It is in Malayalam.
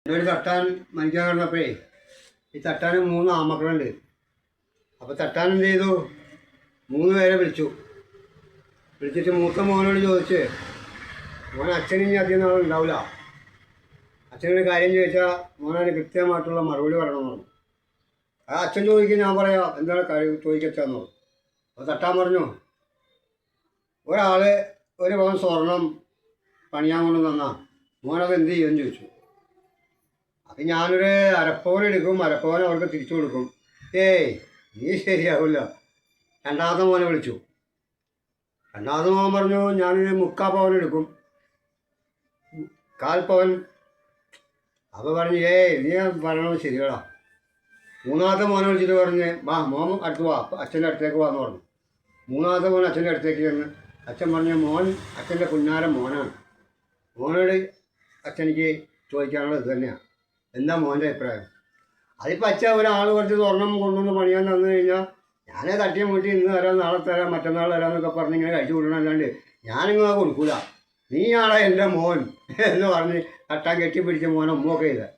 ഒരു തട്ടാൻ മരിക്കാൻ കിടന്നപ്പോഴേ ഈ തട്ടാൻ 3 ആമക്കളുണ്ട്. അപ്പോൾ തട്ടാൻ എന്ത് ചെയ്തു, 3 പേരെ വിളിച്ചിട്ട് മൂത്ത മോനോട് ചോദിച്ച്, മോൻ അച്ഛനിനി അധികം നാൾ ഉണ്ടാവില്ല, അച്ഛനൊരു കാര്യം ചോദിച്ചാൽ മോനതിന് കൃത്യമായിട്ടുള്ള മറുപടി പറയണമെന്ന് പറഞ്ഞു. ആ അച്ഛൻ ചോദിക്കും, ഞാൻ പറയാം എന്താണ് കാര്യം ചോദിക്കച്ചാന്ന് പറഞ്ഞു. അപ്പോൾ തട്ടാൻ പറഞ്ഞു, ഒരാൾ ഒരു പവൻ സ്വർണം പണിയാൻ കൊണ്ട് തന്നാൽ മോനത് എന്ത് ചെയ്യുമെന്ന് ചോദിച്ചു. അപ്പം ഞാനൊരു അരപ്പവൻ എടുക്കും, അരപ്പവൻ അവർക്ക് തിരിച്ചു കൊടുക്കും. ഏയ് നീ ശരിയാവില്ല. രണ്ടാമത്തെ മോനെ വിളിച്ചു. രണ്ടാമത്തെ മോൻ പറഞ്ഞു, ഞാനൊരു 3/4 പവൻ എടുക്കും, 1/4 പവൻ. അപ്പോൾ പറഞ്ഞു, ഏയ് നീ പറയണത് ശരിയാടാ. മൂന്നാമത്തെ മോനെ വിളിച്ചിട്ട് പറഞ്ഞ്, വാ മോൻ അടുത്ത് വാ, അച്ഛൻ്റെ അടുത്തേക്ക് വാന്ന് പറഞ്ഞു. മൂന്നാമത്തെ മോൻ അച്ഛൻ്റെ അടുത്തേക്ക് ചെന്ന് അച്ഛൻ പറഞ്ഞു, മോൻ അച്ഛൻ്റെ പുന്നാര മോനാണ്, മോനോട് അച്ഛനിക്ക് ചോദിക്കാനുള്ളത് ഇത് തന്നെയാണ്, എന്താ മോൻ്റെ അഭിപ്രായം? അതിപ്പോൾ അച്ഛൻ ഒരാൾ കുറച്ച് സ്വർണം കൊണ്ടുവന്ന് പണിയാൻ തന്നു കഴിഞ്ഞാൽ ഞാനേ തട്ടിയും മുട്ടി ഇന്ന് തരാം, നാളെ തരാം, മറ്റന്നാൾ തരാമെന്നൊക്കെ പറഞ്ഞ് ഇങ്ങനെ കഴിച്ചു വിടണമല്ലാണ്ട് ഞാനിങ്ങനെ കൊടുക്കൂല. നീയാണോ എൻ്റെ മോൻ എന്ന് പറഞ്ഞ് തട്ടാൻ കെട്ടിപ്പിടിച്ച മോനെ ഉമ്മൊക്കെ ചെയ്തത്.